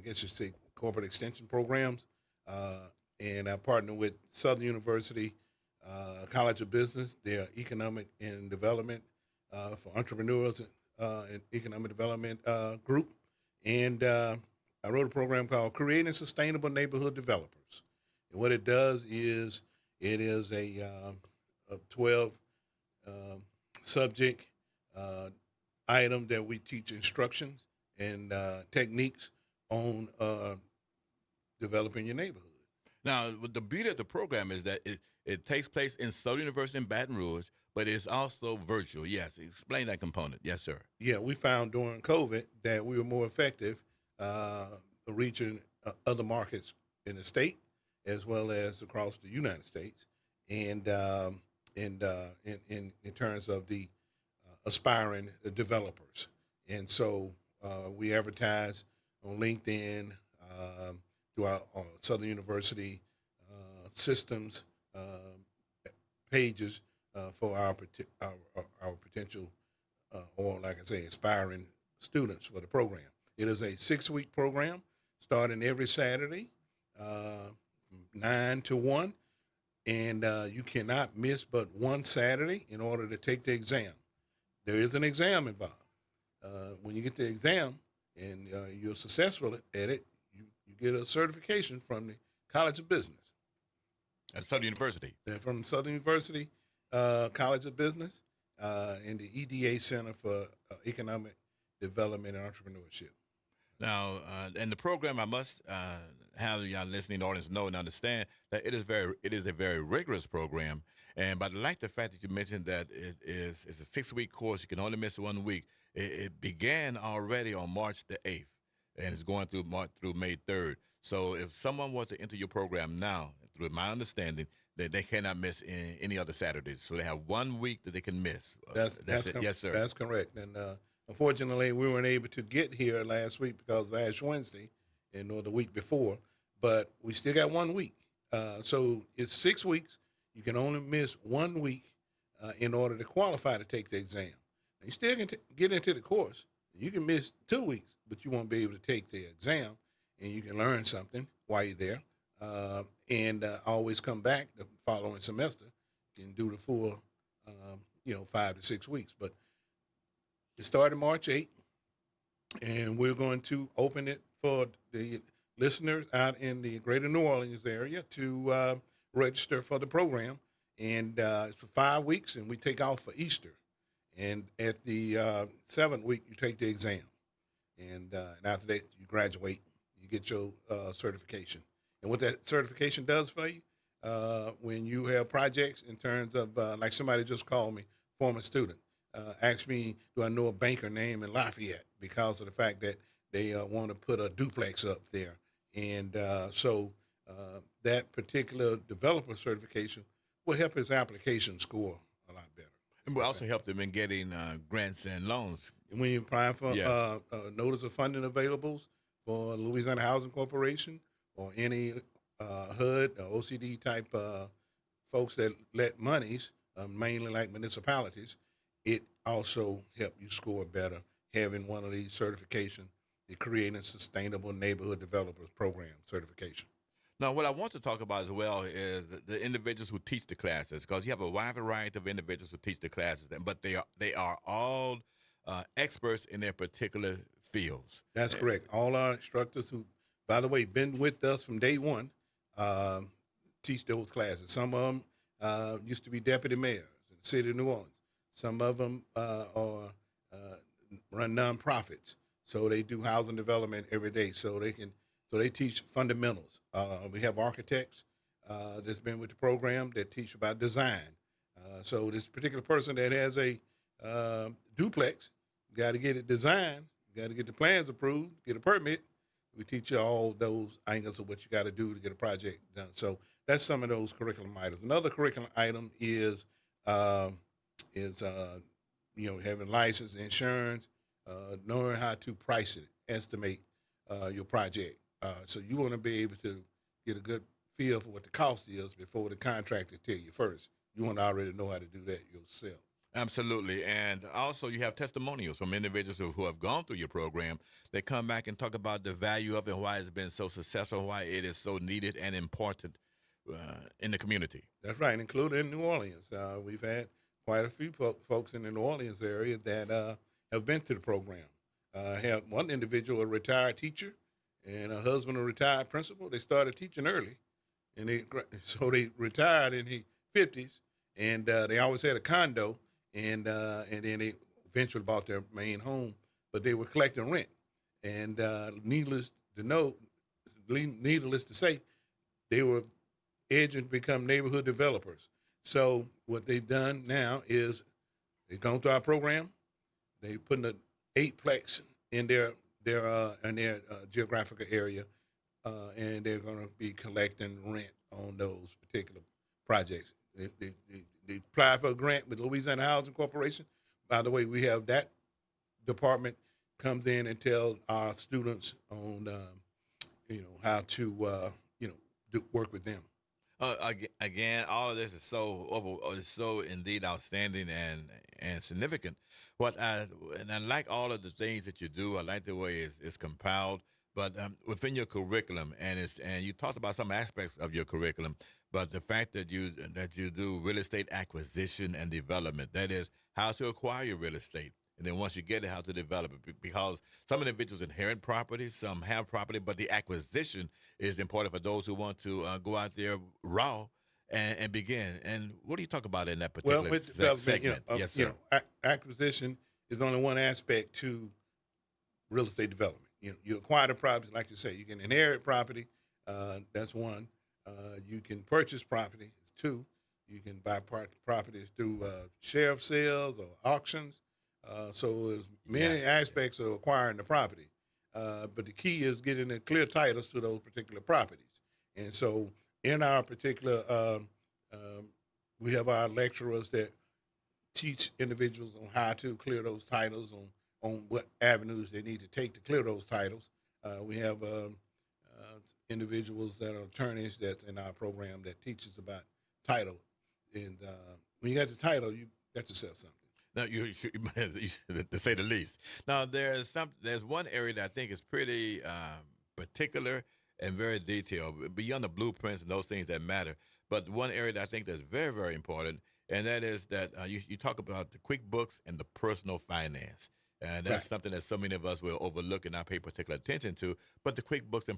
guess you say, corporate extension programs. And I partner with Southern University College of Business, their economic and development for entrepreneurs and economic development group. And I wrote a program called Creating Sustainable Neighborhood Developers. And what it does is it is a 12 um, subject uh, item that we teach instructions and techniques on developing your neighborhood. Now, the beauty of the program is that it takes place in Southern University in Baton Rouge, but it's also virtual. Yes, explain that component. Yes, sir. Yeah, we found during COVID that we were more effective uh, reaching other markets in the state as well as across the United States, and in terms of the aspiring developers. And so we advertise on LinkedIn, through our Southern University systems pages for our potential or, like I say, aspiring students for the program. It is a 6 week program starting every Saturday, from 9 to 1. And you cannot miss but one Saturday in order to take the exam. There is an exam involved. When you get the exam and you're successful at it, you get a certification from the College of Business. At Southern University. And from Southern University College of Business and the EDA Center for Economic Development and Entrepreneurship. Now, in the program, I must have y'all listening audience know and understand that it is a very rigorous program. And but I like the fact that you mentioned that it's a 6 week course. You can only miss 1 week. It began already on March the 8th, and it's going through March through May 3rd. So if someone was to enter your program now, through my understanding, that they cannot miss any other Saturdays. So they have 1 week that they can miss. That's it. Yes, sir. That's correct. And unfortunately, we weren't able to get here last week because of Ash Wednesday and or the week before. But we still got 1 week. So it's 6 weeks. You can only miss 1 week in order to qualify to take the exam. Now, you still can get into the course. You can miss 2 weeks, but you won't be able to take the exam, and you can learn something while you're there. And always come back the following semester and do the full, 5 to 6 weeks. But it started March 8th, and we're going to open it for the listeners out in the greater New Orleans area to register for the program. And it's for 5 weeks, and we take off for Easter. And at the 7th week, you take the exam. And after that, you graduate, you get your certification. And what that certification does for you, when you have projects in terms of, like somebody just called me, former student, asked me, do I know a banker named in Lafayette, because of the fact that they want to put a duplex up there. And so that particular developer certification will help his application score a lot better. And will also help them in getting grants and loans. And when you apply for Yes. notice of funding availables for Louisiana Housing Corporation or any HUD or OCD type folks that let monies, mainly like municipalities, it also help you score better having one of these certifications, the Creating Sustainable Neighborhood Developers Program certification. Now, what I want to talk about as well is the individuals who teach the classes, because you have a wide variety of individuals who teach the classes, but they are all experts in their particular fields. That's correct. All our instructors who, by the way, been with us from day one, teach those classes. Some of them used to be deputy mayors in the city of New Orleans. Some of them run nonprofits, so they do housing development every day. So they teach fundamentals. We have architects that's been with the program that teach about design. So this particular person that has a duplex, got to get it designed, got to get the plans approved, get a permit. We teach you all those angles of what you got to do to get a project done. So that's some of those curriculum items. Another curriculum item is having license, insurance, knowing how to price it, estimate your project. So you want to be able to get a good feel for what the cost is before the contractor tell you first. You want to already know how to do that yourself. Absolutely. And also, you have testimonials from individuals who have gone through your program. They come back and talk about the value of it, why it's been so successful, why it is so needed and important in the community. That's right, including in New Orleans. We've had quite a few folks in the New Orleans area that have been to the program. Have one individual, a retired teacher, and a husband, a retired principal. They started teaching early, and so they retired in the 50s, and they always had a condo, and then they eventually bought their main home, but they were collecting rent, and needless to know, needless to say, they were edging to become neighborhood developers. So what they've done now is they've gone through our program. They put an eightplex in their geographical area, and they're going to be collecting rent on those particular projects. They apply for a grant with Louisiana Housing Corporation. By the way, we have that department comes in and tell our students on how to work with them. Again, all of this is is so indeed outstanding and significant. And I like all of the things that you do. I like the way it's compiled, but within your curriculum, and you talked about some aspects of your curriculum, but the fact that you do real estate acquisition and development, that is how to acquire your real estate. And then once you get it, how to develop it. Because some individuals inherit property, some have property, but the acquisition is important for those who want to go out there raw and begin. And what do you talk about in that particular Well, with development, segment? Yes, sir. Acquisition is only one aspect to real estate development. You acquire the property, like you say, you can inherit property. That's one. You can purchase property. It's two. You can buy properties through sheriff sales or auctions. So there's many aspects of acquiring the property. But the key is getting the clear titles to those particular properties. And so in our particular, we have our lecturers that teach individuals on how to clear those titles, on what avenues they need to take to clear those titles. We have individuals that are attorneys that's in our program that teaches about title. And when you got the title, you got yourself something. Now, to say the least. Now, there's one area that I think is pretty particular and very detailed, beyond the blueprints and those things that matter. But one area that I think that's very, very important, and that is that you talk about the QuickBooks and the personal finance. And that's Right. something that so many of us will overlook and not pay particular attention to. But the QuickBooks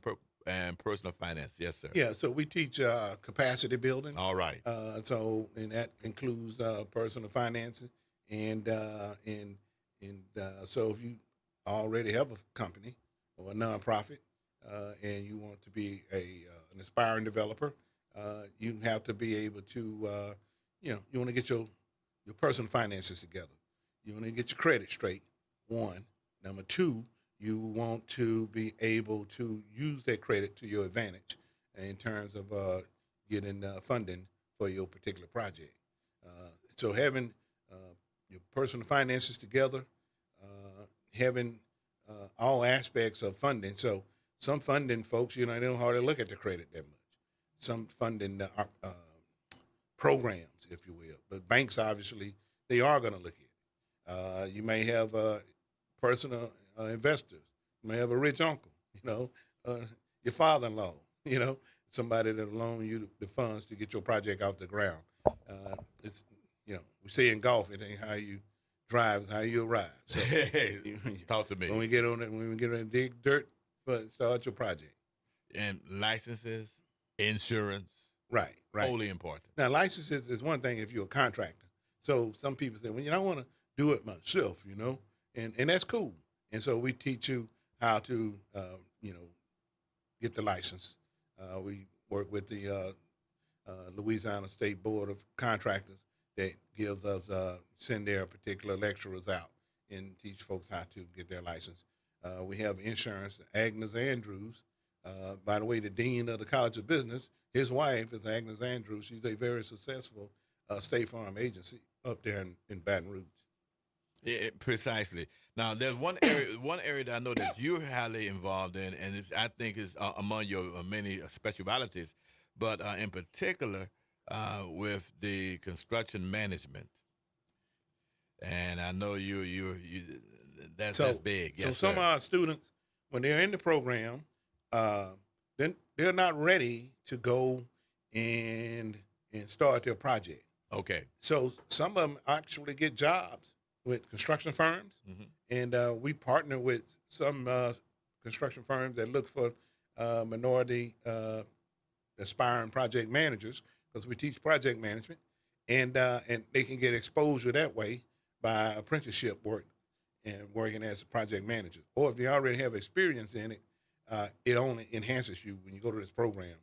and personal finance, yes, sir. Yeah, so we teach capacity building. All right. And that includes personal finances, and so if you already have a company or a nonprofit, and you want to be an aspiring developer, you have to be able to, you want to get your personal finances together. You want to get your credit straight. One. Number two, you want to be able to use that credit to your advantage in terms of getting funding for your particular project. So having your personal finances together, having all aspects of funding. So some funding folks, they don't hardly look at the credit that much. Some funding programs, if you will, but banks obviously they are going to look at it. You may have personal investors. You may have a rich uncle, your father-in-law, somebody that'll loan you the funds to get your project off the ground. It's we say in golf, it ain't how you drive, it's how you arrive. So Talk to me. when we get on it, when we get on dig dirt, start your project. And licenses, insurance, Right. wholly important. Now, licenses is one thing if you're a contractor. So some people say, well, I want to do it myself, and that's cool. And so we teach you how to, get the license. We work with the Louisiana State Board of Contractors that gives us, send their particular lecturers out and teach folks how to get their license. We have insurance, Agnes Andrews. By the way, the dean of the College of Business, his wife is Agnes Andrews. She's a very successful State Farm agency up there in Baton Rouge. Yeah, precisely. Now, there's one area that I know that you're highly involved in, and I think is among your many specialities, but in particular with the construction management. And I know you that's So, big. so Yes, some of sir. our students, when they're in the program, uh, then they're not ready to go and start their project. Okay. So some of them actually get jobs with construction firms, Hmm. and we partner with some construction firms that look for minority aspiring project managers because we teach project management, and they can get exposure that way by apprenticeship work and working as a project manager. Or if you already have experience in it, it only enhances you when you go to this program.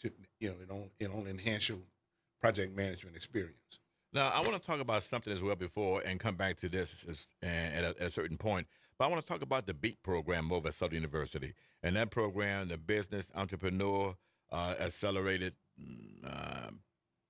To it only enhance your project management experience. Now, I want to talk about something as well before and come back to this at a certain point. But I want to talk about the BEAT program over at Southern University. And that program, the Business Entrepreneur Accelerated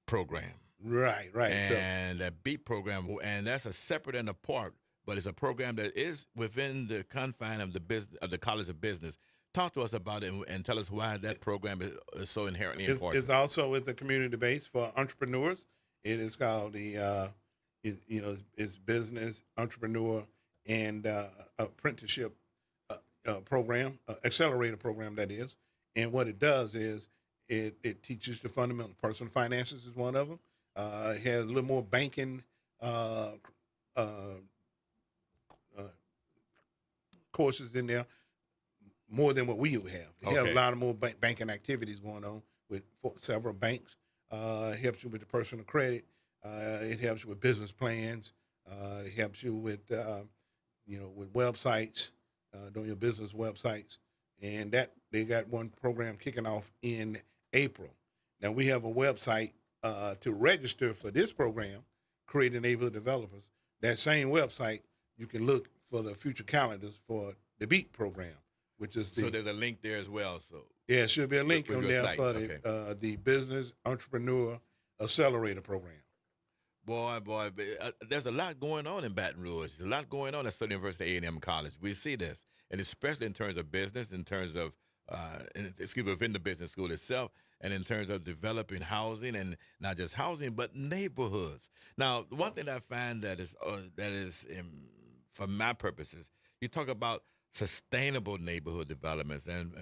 Program. Right, right. So And that BEAT program, and that's a separate and apart, but it's a program that is within the confine of the business of the College of Business. Talk to us about it and tell us why that program is so inherently it's important. also with the community base for entrepreneurs. It is called the it's business entrepreneur and apprenticeship program, accelerator program that is. And what it does is it teaches the fundamental personal finances is one of them. It has a little more banking uh, uh, uh, courses in there, more than what we would have. It has a Okay. lot of more banking activities going on with several banks. It helps you with the personal credit. It helps you with business plans. It helps you with with websites, doing your business websites, and that they got one program kicking off in April. Now we have a website to register for this program, Creating Neighborhood Developers. That same website you can look for the future calendars for the BEAT program, which is So the there's a link there as well. So yeah, it should be a link with on your there site. for Okay. the Business Entrepreneur Accelerator program. Boy, there's a lot going on in Baton Rouge. There's a lot going on at Southern University A&M College. We see this, and especially in terms of business, in terms of, within the business school itself, and in terms of developing housing, and not just housing, but neighborhoods. Now, one thing I find for my purposes, you talk about sustainable neighborhood developments, and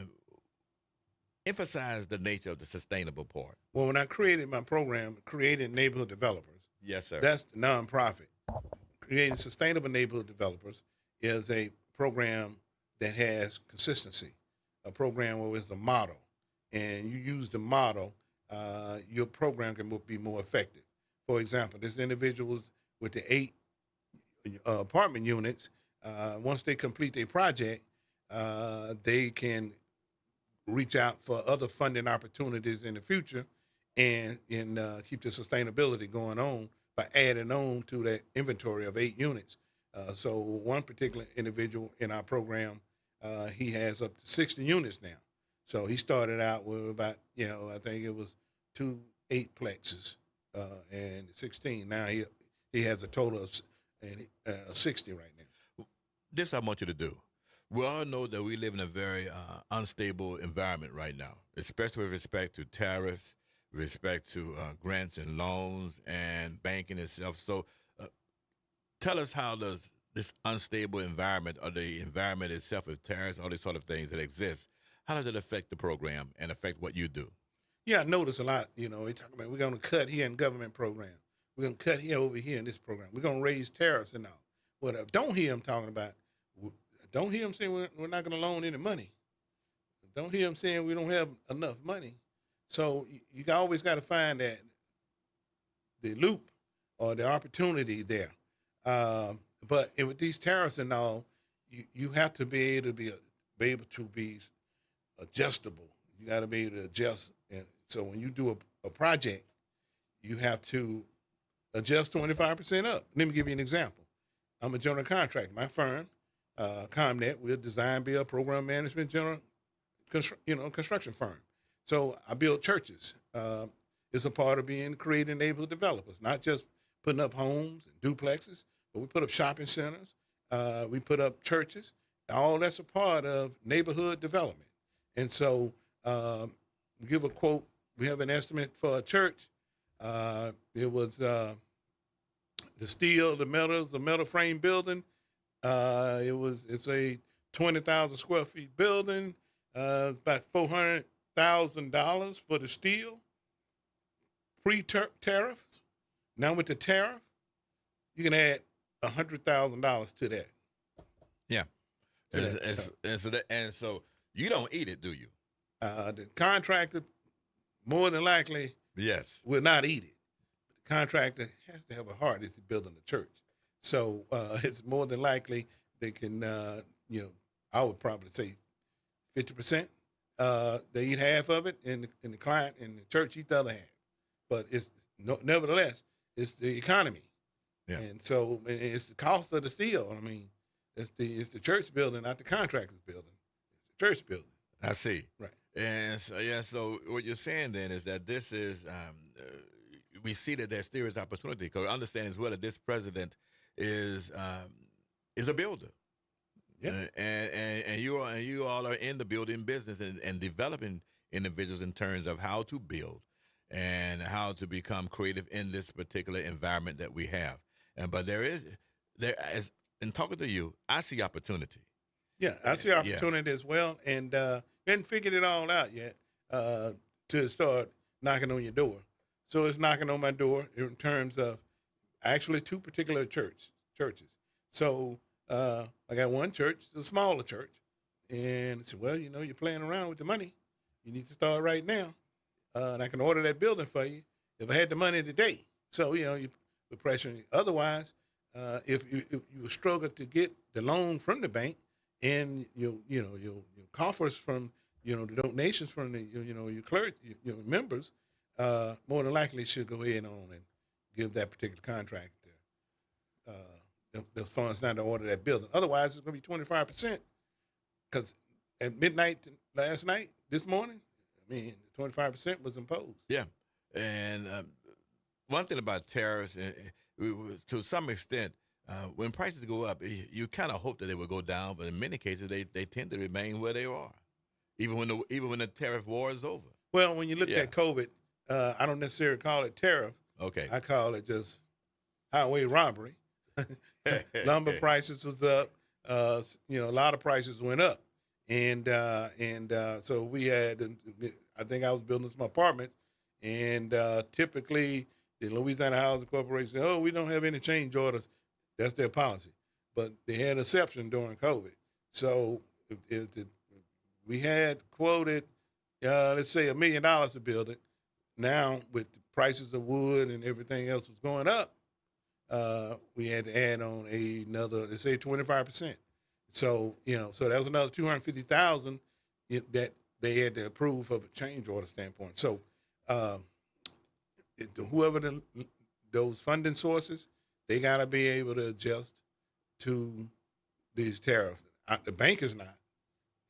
emphasize the nature of the sustainable part. Well, when I created my program, Creating Neighborhood Developers, Yes, sir. that's the nonprofit. Creating Sustainable Neighborhood Developers is a program that has consistency, a program where it's a model, and you use the model, your program can be more effective. For example, this individuals with the 8 apartment units, once they complete their project, they can reach out for other funding opportunities in the future and keep the sustainability going on by adding on to that inventory of 8 units. So one particular individual in our program, he has up to 60 units now. So he started out with about, I think it was 2 8-plexes and 16. Now he has a total of 60 right now. This I want you to do. We all know that we live in a very unstable environment right now, especially with respect to tariffs, with respect to grants and loans and banking itself. So, tell us, how does this unstable environment, or the environment itself with tariffs, all these sort of things that exist, how does it affect the program and affect what you do? Yeah, I notice a lot. They talk about we're going to cut here in government program. We're going to cut here over here in this program. We're going to raise tariffs and all. What I don't hear them talking about, don't hear them saying we're not going to loan any money. Don't hear them saying we don't have enough money. So you always got to find that the loop or the opportunity there. But with these tariffs and all, you have to be able to be adjustable. You got to be able to adjust. And so when you do a project, you have to adjust 25% up. Let me give you an example. I'm a general contractor. My firm, ComNet, we're design, build, program management, construction firm. So I build churches. It's a part of being creating neighborhood developers, not just putting up homes and duplexes, but we put up shopping centers. We put up churches. All that's a part of neighborhood development. And so, give a quote. We have an estimate for a church. It was the the steel, the metals, the metal frame building. It's a 20,000 square feet building. About $400,000 for the steel, pre-tariffs. Now with the tariff, you can add $100,000 to that. Yeah. To And, that. and so you don't eat it, do you? The contractor more than likely Yes. will not eat it. The contractor has to have a heart if he's building a church. So it's more than likely they can, I would probably say 50%. They eat half of it, and the client and the church eat the other half. But nevertheless, it's the economy. Yeah. And so it's the cost of the steel. I mean, it's the church building, not the contractor's building. It's the church building. I see. Right. And so, so what you're saying then is that this is, we see that there's serious opportunity, because understand as well that this president is a builder. Yeah. And you all are in the building business and developing individuals in terms of how to build and how to become creative in this particular environment that we have. But there is in talking to you, I see opportunity. Yeah, I see opportunity as well, and hadn't figured it all out yet to start knocking on your door. So it's knocking on my door in terms of actually two particular churches. So I got one church, a smaller church, and I said, well, you're playing around with the money. You need to start right now, and I can order that building for you if I had the money today. So you put pressure on you. Otherwise, if you struggle to get the loan from the bank, and your coffers from the donations from the your clergy, your members, more than likely should go ahead on and give that particular contractor those funds now to order that building. Otherwise, it's going to be 25%. Because at midnight this morning, 25% was imposed. Yeah, and one thing about tariffs, to some extent, when prices go up, you kind of hope that they will go down, but in many cases, they tend to remain where they are, even when the tariff war is over. Well, when you look at COVID, I don't necessarily call it tariff. Okay. I call it just highway robbery. Lumber prices was up. A lot of prices went up, and so we had. I think I was building some apartments, and typically the Louisiana Housing Corporation said, "Oh, we don't have any change orders." That's their policy, but they had an exception during COVID. So if we had quoted, let's say $1 million to build it. Now with the prices of wood and everything else was going up, we had to add on another, let's say 25%. So so that was another $250,000 that they had to approve of a change order standpoint. So whoever those funding sources, they got to be able to adjust to these tariffs. The bank is not,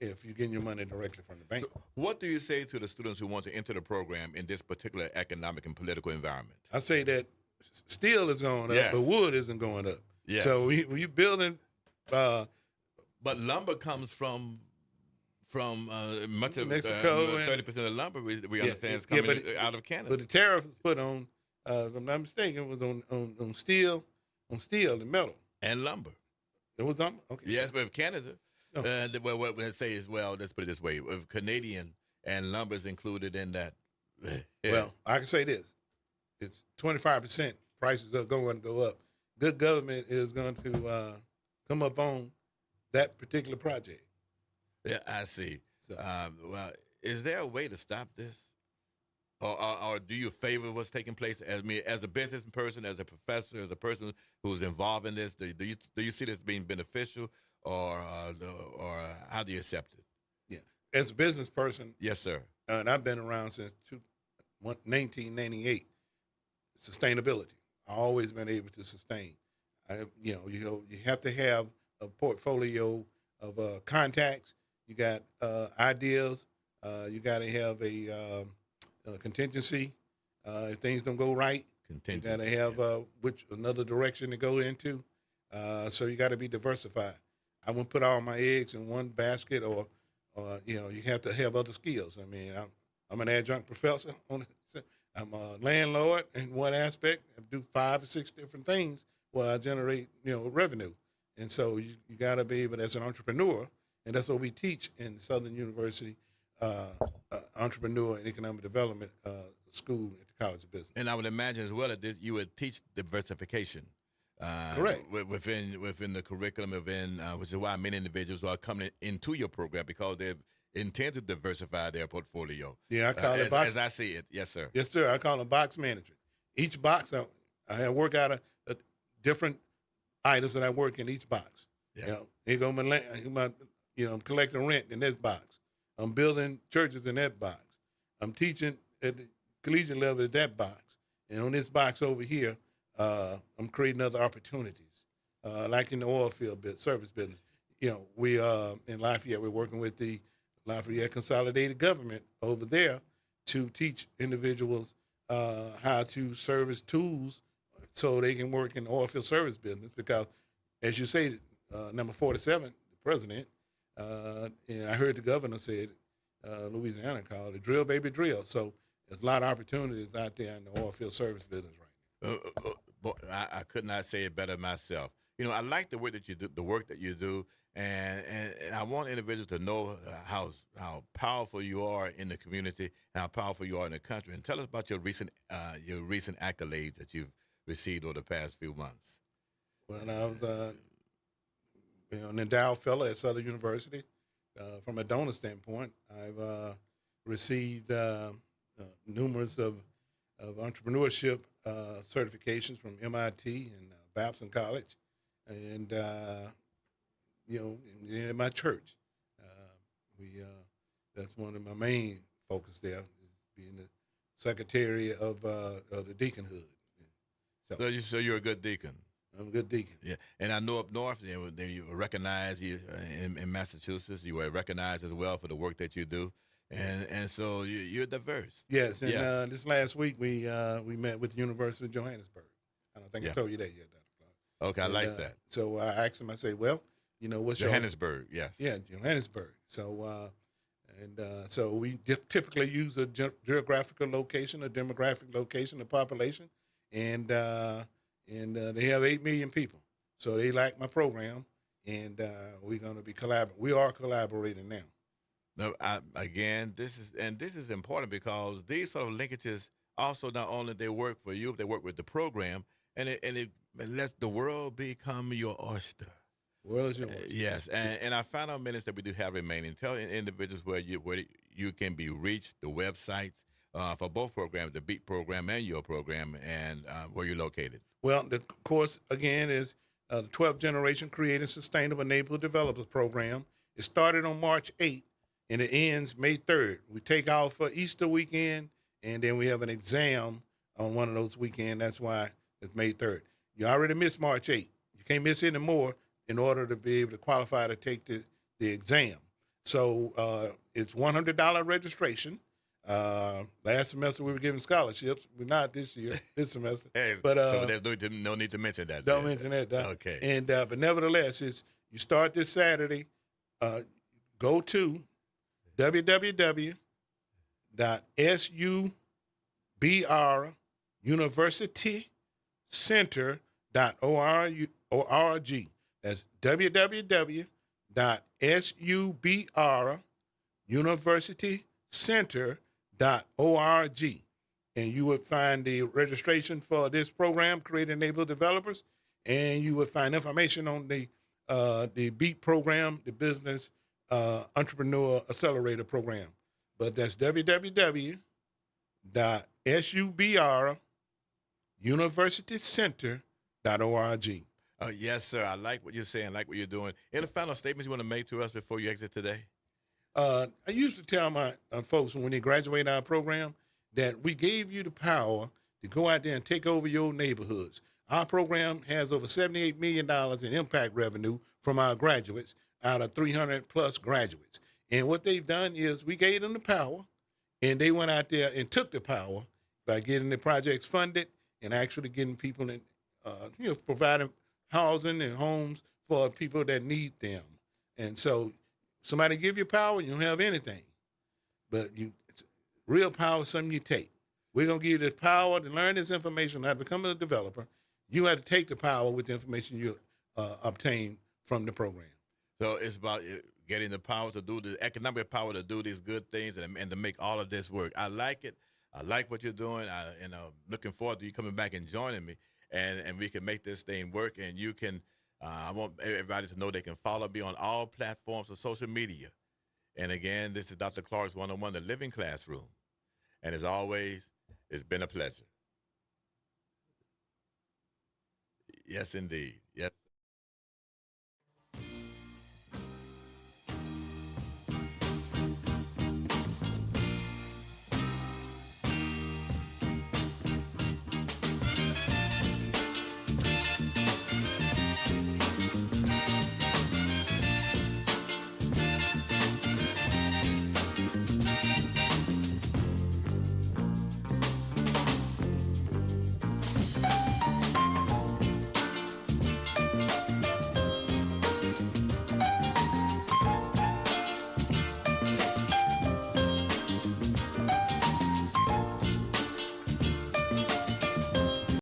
if you're getting your money directly from the bank. So what do you say to the students who want to enter the program in this particular economic and political environment? I say that steel is going up, Yes. but wood isn't going up. Yes. So when you're building, But lumber comes from much of Mexico, 30% of lumber we Yeah, understand is yeah, coming but out of Canada. but the tariff was put on, if I'm not mistaken, it was on steel and metal. and lumber. It was on, okay. Yes, but if Canada, No. what they say is, well, let's put it this way: if Canadian and lumber is included in that, Well, I can say this: it's 25%. Prices are going to go up. Good government is going to come up on that particular project. yeah, I see. So- Well, is there a way to stop this, or do you favor what's taking place? As a business person, as a professor, as a person who's involved in this, do you see this being beneficial, or how do you accept it? Yeah, as a business person, Yes, sir. and I've been around since 1998. Sustainability. I've always been able to sustain. You have to have a portfolio of contacts. You got ideas. You got to have a contingency if things don't go right. You got to Contingency, have which another direction to go into. So you got to be diversified. I wouldn't put all my eggs in one basket, or you have to have other skills. I'm an adjunct professor. I'm a landlord in one aspect. I do 5 or 6 different things will I generate revenue? And so you got to be able as an entrepreneur, and that's what we teach in Southern University Entrepreneur and Economic Development School at the College of Business. And I would imagine as well that this, you would teach diversification. Correct. Within the curriculum, which is why many individuals are coming into your program because they intend to diversify their portfolio. Yeah, I call it box. As I see it. Yes, sir. Yes, sir. I call it box management. Each box, I work out a different items that I work in each box. Yeah. Here go I'm collecting rent in this box. I'm building churches in that box. I'm teaching at the collegiate level at that box. And on this box over here, I'm creating other opportunities, like in the oil field service business. We in Lafayette, we're working with the Lafayette Consolidated Government over there to teach individuals how to service tools so they can work in the oil field service business. Because, as you say, number 47, the president, and I heard the governor said, Louisiana called it drill, baby, drill. So there's a lot of opportunities out there in the oil field service business right now. I could not say it better myself. I like the work that you do, and I want individuals to know how powerful you are in the community and how powerful you are in the country. And tell us about your recent accolades that you've received over the past few months. Well, I was an endowed fellow at Southern University. From a donor standpoint, I've received numerous of entrepreneurship certifications from MIT and Babson College, and in my church, that's one of my main focus there, is being the secretary of the deaconhood. So you're a good deacon. I'm a good deacon. Yeah, and I know up north they recognize you in Massachusetts. You were recognized as well for the work that you do, and so you're diverse. Yes, and this last week we met with the University of Johannesburg. I don't think I told you that yet, Dr. Clark. Okay, I like that. So I asked him. I said, "Well, what's Johannesburg?" Yes. Yeah, Johannesburg. So so we typically use a geographical location, a demographic location, a population, and they have 8 million people. So they like my program, and we're going to be collaborating. We are collaborating now. No, this is important because these sort of linkages also not only they work for you, they work with the program, and it lets the world become your oyster. World is your oyster. Yes, and our final minutes that we do have remaining, tell individuals where you can be reached, the websites for both programs, the BEAT program and your program, and where you're located. Well, the course, again, is the 12th Generation Creating Sustainable Neighborhood Developers Program. It started on March 8th, and it ends May 3rd. We take off for Easter weekend, and then we have an exam on one of those weekends. That's why it's May 3rd. You already missed March 8th. You can't miss any more in order to be able to qualify to take the exam. So it's $100 registration. Last semester we were giving scholarships. We're not this year, this semester. But so there's no need to mention that. Don't mention that. Doc. Okay. And but nevertheless, you start this Saturday. Go to www.subuniversitycenter.org. That's www.subuniversitycenter.org. And you would find the registration for this program, Creating Neighborhood Developers, and you would find information on the BEAT program, the Business Entrepreneur Accelerator Program. But that's www.subuniversitycenter.org. Yes, sir. I like what you're saying, I like what you're doing. Any final statements you want to make to us before you exit today? I used to tell my folks when they graduate our program that we gave you the power to go out there and take over your neighborhoods. Our program has over $78 million in impact revenue from our graduates out of 300 plus graduates. And what they've done is we gave them the power, and they went out there and took the power by getting the projects funded and actually getting people in, providing housing and homes for people that need them. And so somebody give you power, you don't have anything. But real power is something you take. We're going to give you the power to learn this information, how to become a developer. You have to take the power with the information you obtain from the program. So it's about getting the power to do the economic power to do these good things and to make all of this work. I like it. I like what you're doing. Looking forward to you coming back and joining me, and we can make this thing work. And you can. I want everybody to know they can follow me on all platforms of social media. And again, this is Dr. Clark's 101, the Living Classroom. And as always, it's been a pleasure. Yes, indeed.